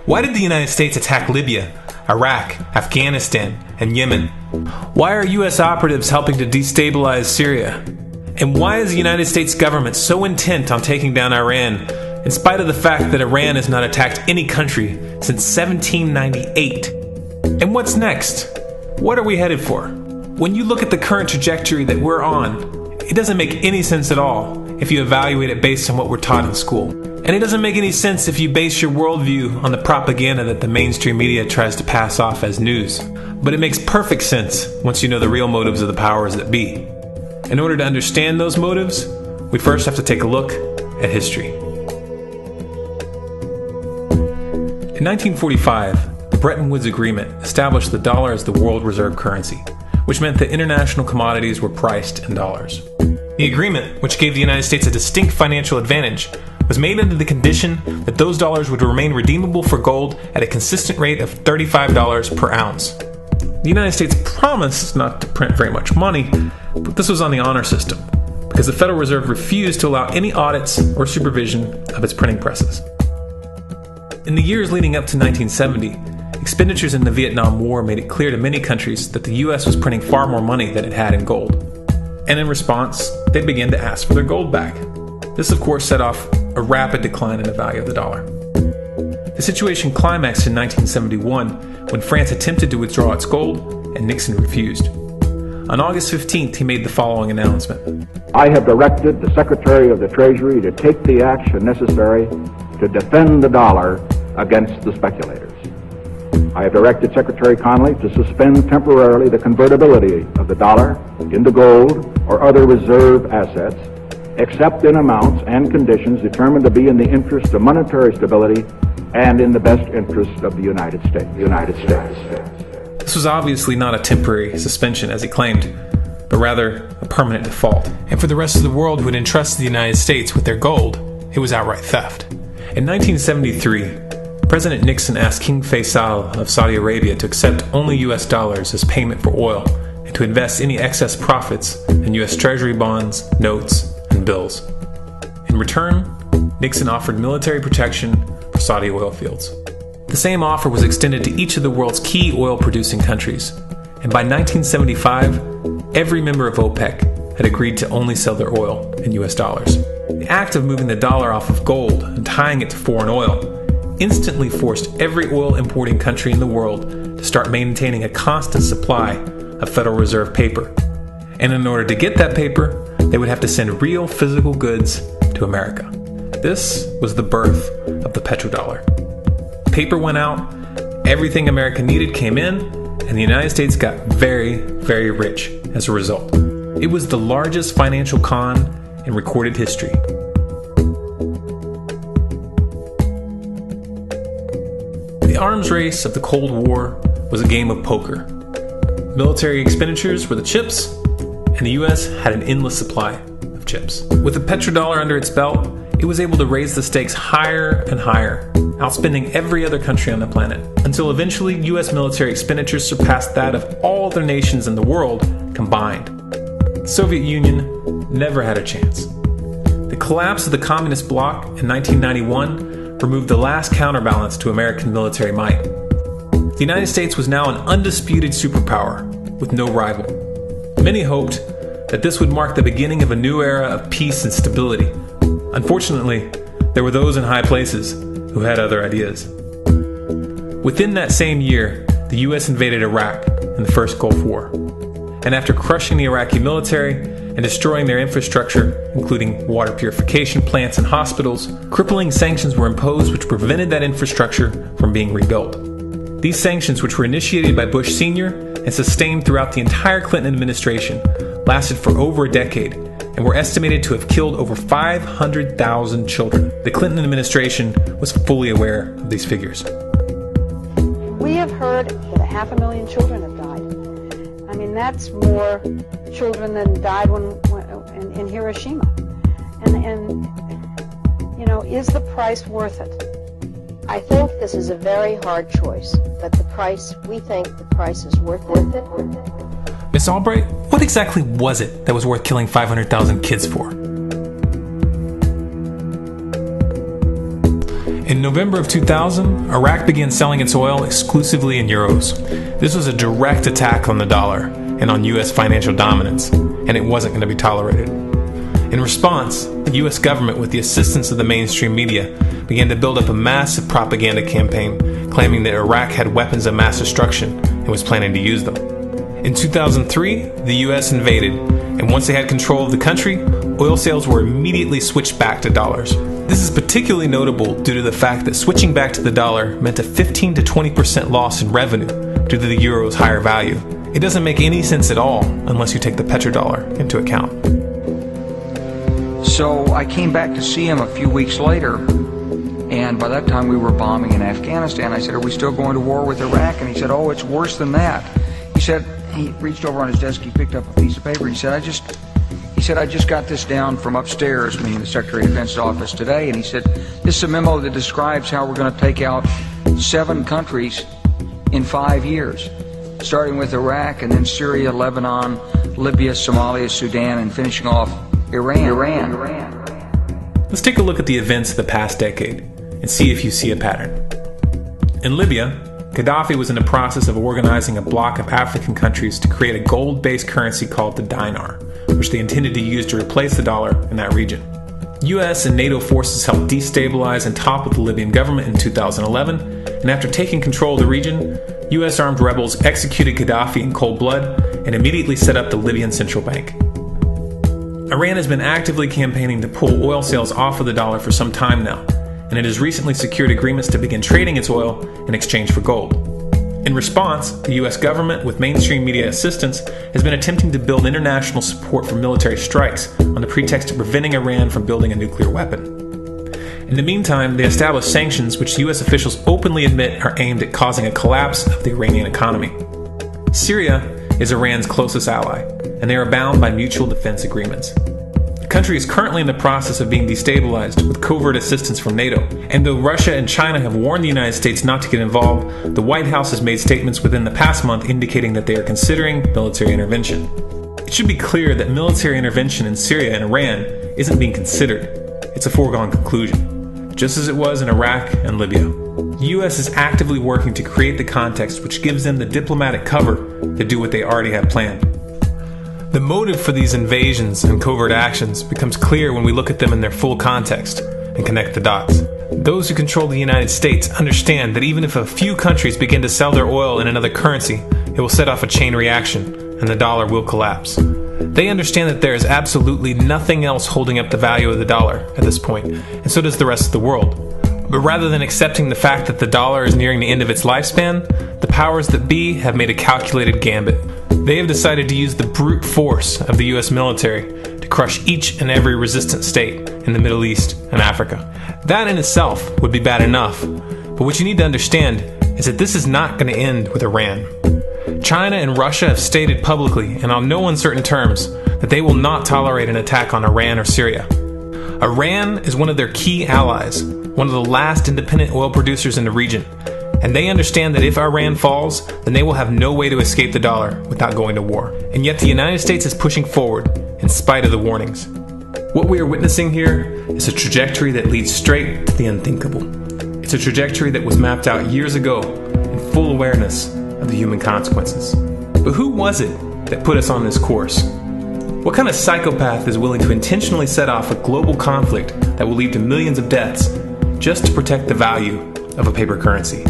Why did the United States attack Libya, Iraq, Afghanistan, and Yemen? Why are U.S. operatives helping to destabilize Syria? And why is the United States government so intent on taking down Iran, in spite of the fact that Iran has not attacked any country since 1798? And what's next? What are we headed for? When you look at the current trajectory that we're on, it doesn't make any sense at all if you evaluate it based on what we're taught in school. And it doesn't make any sense if you base your worldview on the propaganda that the mainstream media tries to pass off as news. But it makes perfect sense once you know the real motives of the powers that be. In order to understand those motives, we first have to take a look at history. In 1945, the Bretton Woods Agreement established the dollar as the world reserve currency, which meant that international commodities were priced in dollars. The agreement, which gave the United States a distinct financial advantage, was made under the condition that those dollars would remain redeemable for gold at a consistent rate of $35 per ounce. The United States promised not to print very much money, but this was on the honor system, because the Federal Reserve refused to allow any audits or supervision of its printing presses. In the years leading up to 1970, expenditures in the Vietnam War made it clear to many countries that the U.S. was printing far more money than it had in gold. And in response, they began to ask for their gold back. This, of course, set off a rapid decline in the value of the dollar. The situation climaxed in 1971 when France attempted to withdraw its gold and Nixon refused. On August 15th, he made the following announcement. I have directed the Secretary of the Treasury to take the action necessary to defend the dollar against the speculators. I have directed Secretary Connally to suspend temporarily the convertibility of the dollar into gold or other reserve assets, except in amounts and conditions determined to be in the interest of monetary stability and in the best interest of the United States. This was obviously not a temporary suspension, as he claimed, but rather a permanent default. And for the rest of the world who had entrusted the United States with their gold, it was outright theft. In 1973, President Nixon asked King Faisal of Saudi Arabia to accept only U.S. dollars as payment for oil and to invest any excess profits in U.S. Treasury bonds, notes, and bills. In return, Nixon offered military protection for Saudi oil fields. The same offer was extended to each of the world's key oil-producing countries, and by 1975, every member of OPEC had agreed to only sell their oil in U.S. dollars. The act of moving the dollar off of gold and tying it to foreign oil instantly forced every oil-importing country in the world to start maintaining a constant supply of Federal Reserve paper. And in order to get that paper, they would have to send real physical goods to America. This was the birth of the petrodollar. Paper went out, everything America needed came in, and the United States got very, very rich as a result. It was the largest financial con in recorded history. The arms race of the Cold War was a game of poker. Military expenditures were the chips, and the U.S. had an endless supply of chips. With the petrodollar under its belt, it was able to raise the stakes higher and higher, outspending every other country on the planet, until eventually U.S. military expenditures surpassed that of all other nations in the world combined. The Soviet Union never had a chance. The collapse of the communist bloc in 1991 removed the last counterbalance to American military might. The United States was now an undisputed superpower with no rival. Many hoped that this would mark the beginning of a new era of peace and stability. Unfortunately, there were those in high places who had other ideas. Within that same year, the U.S. invaded Iraq in the first Gulf War. And after crushing the Iraqi military and destroying their infrastructure, including water purification plants and hospitals, crippling sanctions were imposed which prevented that infrastructure from being rebuilt. These sanctions, which were initiated by Bush Sr. and sustained throughout the entire Clinton administration, lasted for over a decade and were estimated to have killed over 500,000 children. The Clinton administration was fully aware of these figures. We have heard that 500,000 children have died. I mean, that's more children than died in Hiroshima. And you know, is the price worth it? I think this is a very hard choice, but we think the price is worth it. Miss Albright, what exactly was it that was worth killing 500,000 kids for? In November of 2000, Iraq began selling its oil exclusively in euros. This was a direct attack on the dollar and on U.S. financial dominance, and it wasn't going to be tolerated. In response, the U.S. government, with the assistance of the mainstream media, began to build up a massive propaganda campaign claiming that Iraq had weapons of mass destruction and was planning to use them. In 2003, the U.S. invaded, and once they had control of the country, oil sales were immediately switched back to dollars. This is particularly notable due to the fact that switching back to the dollar meant a 15 to 20% loss in revenue due to the euro's higher value. It doesn't make any sense at all unless you take the petrodollar into account. So I came back to see him a few weeks later, and by that time we were bombing in Afghanistan. I said, "Are we still going to war with Iraq?" And he said, "Oh, it's worse than that." He said, he reached over on his desk, he picked up a piece of paper, he said, I just got this down from upstairs, meaning the Secretary of Defense's office today, and he said, "This is a memo that describes how we're going to take out 7 countries in 5 years, starting with Iraq, and then Syria, Lebanon, Libya, Somalia, Sudan, and finishing off Iran. Let's take a look at the events of the past decade and see if you see a pattern. In Libya, Gaddafi was in the process of organizing a bloc of African countries to create a gold-based currency called the dinar, which they intended to use to replace the dollar in that region. US and NATO forces helped destabilize and topple the Libyan government in 2011, and after taking control of the region, US armed rebels executed Gaddafi in cold blood and immediately set up the Libyan central bank. Iran has been actively campaigning to pull oil sales off of the dollar for some time now, and it has recently secured agreements to begin trading its oil in exchange for gold. In response, the US government, with mainstream media assistance, has been attempting to build international support for military strikes on the pretext of preventing Iran from building a nuclear weapon. In the meantime, they established sanctions which US officials openly admit are aimed at causing a collapse of the Iranian economy. Syria is Iran's closest ally, and they are bound by mutual defense agreements. The country is currently in the process of being destabilized with covert assistance from NATO, and though Russia and China have warned the United States not to get involved, the White House has made statements within the past month indicating that they are considering military intervention. It should be clear that military intervention in Syria and Iran isn't being considered. It's a foregone conclusion, just as it was in Iraq and Libya. The U.S. is actively working to create the context which gives them the diplomatic cover to do what they already have planned. The motive for these invasions and covert actions becomes clear when we look at them in their full context and connect the dots. Those who control the United States understand that even if a few countries begin to sell their oil in another currency, it will set off a chain reaction and the dollar will collapse. They understand that there is absolutely nothing else holding up the value of the dollar at this point, and so does the rest of the world. But rather than accepting the fact that the dollar is nearing the end of its lifespan, the powers that be have made a calculated gambit. They have decided to use the brute force of the US military to crush each and every resistant state in the Middle East and Africa. That in itself would be bad enough, but what you need to understand is that this is not going to end with Iran. China and Russia have stated publicly, and on no uncertain terms, that they will not tolerate an attack on Iran or Syria. Iran is one of their key allies, one of the last independent oil producers in the region, and they understand that if Iran falls, then they will have no way to escape the dollar without going to war. And yet the United States is pushing forward in spite of the warnings. What we are witnessing here is a trajectory that leads straight to the unthinkable. It's a trajectory that was mapped out years ago in full awareness of the human consequences. But who was it that put us on this course? What kind of psychopath is willing to intentionally set off a global conflict that will lead to millions of deaths just to protect the value of a paper currency?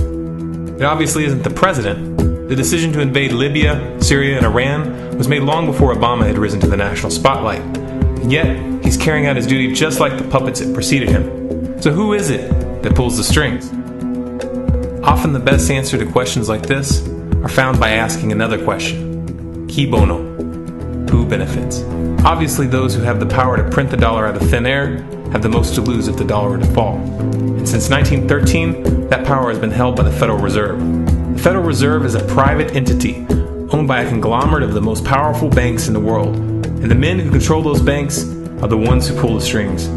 It obviously isn't the president. The decision to invade Libya, Syria, and Iran was made long before Obama had risen to the national spotlight. And yet, he's carrying out his duty just like the puppets that preceded him. So who is it that pulls the strings? Often the best answer to questions like this are found by asking another question. Qui bono? Who benefits? Obviously, those who have the power to print the dollar out of thin air have the most to lose if the dollar were to fall. And since 1913, that power has been held by the Federal Reserve. The Federal Reserve is a private entity owned by a conglomerate of the most powerful banks in the world. And the men who control those banks are the ones who pull the strings.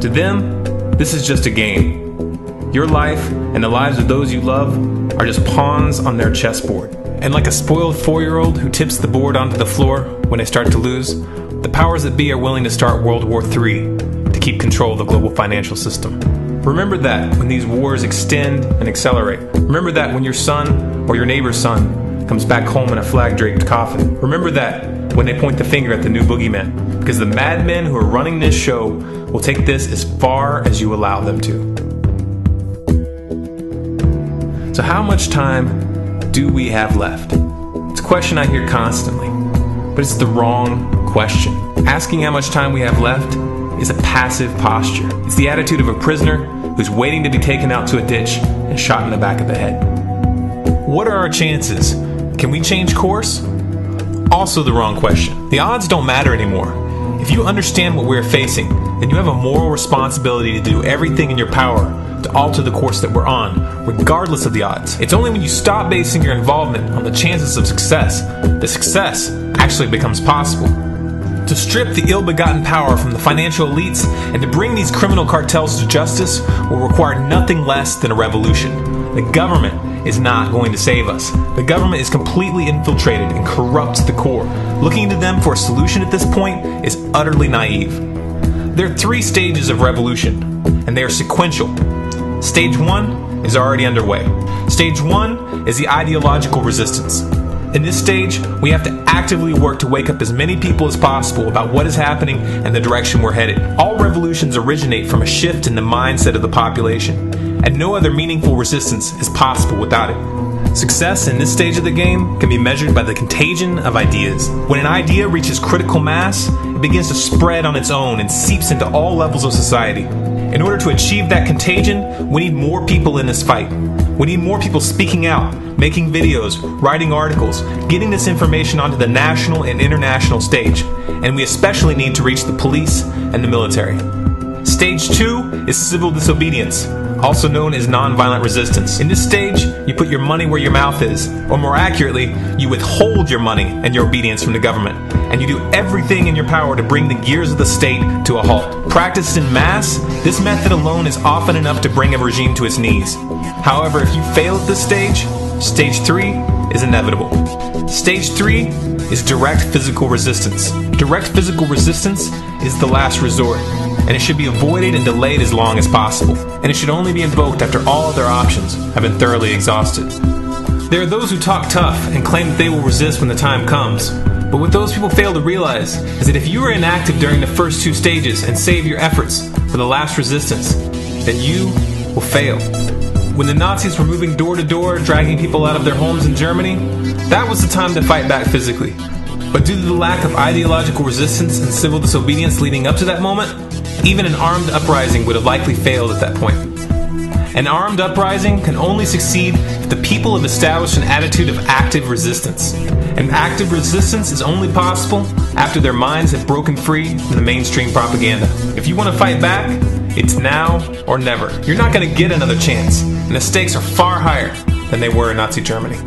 To them, this is just a game. Your life and the lives of those you love are just pawns on their chessboard. And like a spoiled 4-year-old who tips the board onto the floor when they start to lose, the powers that be are willing to start World War III to keep control of the global financial system. Remember that when these wars extend and accelerate. Remember that when your son or your neighbor's son comes back home in a flag-draped coffin. Remember that when they point the finger at the new boogeyman. Because the madmen who are running this show will take this as far as you allow them to. So how much time do we have left? It's a question I hear constantly, but it's the wrong question. Asking how much time we have left is a passive posture. It's the attitude of a prisoner who's waiting to be taken out to a ditch and shot in the back of the head. What are our chances? Can we change course? Also the wrong question. The odds don't matter anymore. If you understand what we're facing, then you have a moral responsibility to do everything in your power to alter the course that we're on, regardless of the odds. It's only when you stop basing your involvement on the chances of success that success actually becomes possible. To strip the ill-begotten power from the financial elites and to bring these criminal cartels to justice will require nothing less than a revolution. The government is not going to save us. The government is completely infiltrated and corrupt to the core. Looking to them for a solution at this point is utterly naive. There are 3 stages of revolution, and they are sequential. Stage 1 is already underway. Stage 1 is the ideological resistance. In this stage, we have to actively work to wake up as many people as possible about what is happening and the direction we're headed. All revolutions originate from a shift in the mindset of the population, and no other meaningful resistance is possible without it. Success in this stage of the game can be measured by the contagion of ideas. When an idea reaches critical mass, it begins to spread on its own and seeps into all levels of society. In order to achieve that contagion, we need more people in this fight. We need more people speaking out, making videos, writing articles, getting this information onto the national and international stage. And we especially need to reach the police and the military. Stage 2 is civil disobedience, also known as nonviolent resistance. In this stage, you put your money where your mouth is, or more accurately, you withhold your money and your obedience from the government, and you do everything in your power to bring the gears of the state to a halt. Practiced in mass, this method alone is often enough to bring a regime to its knees. However, if you fail at this stage, Stage 3 is inevitable. Stage 3 is direct physical resistance. Direct physical resistance is the last resort, and it should be avoided and delayed as long as possible, and it should only be invoked after all other options have been thoroughly exhausted. There are those who talk tough and claim that they will resist when the time comes, but what those people fail to realize is that if you are inactive during the first 2 stages and save your efforts for the last resistance, then you will fail. When the Nazis were moving door to door, dragging people out of their homes in Germany, that was the time to fight back physically. But due to the lack of ideological resistance and civil disobedience leading up to that moment, even an armed uprising would have likely failed at that point. An armed uprising can only succeed if the people have established an attitude of active resistance. And active resistance is only possible after their minds have broken free from the mainstream propaganda. If you want to fight back, it's now or never. You're not going to get another chance, and the stakes are far higher than they were in Nazi Germany.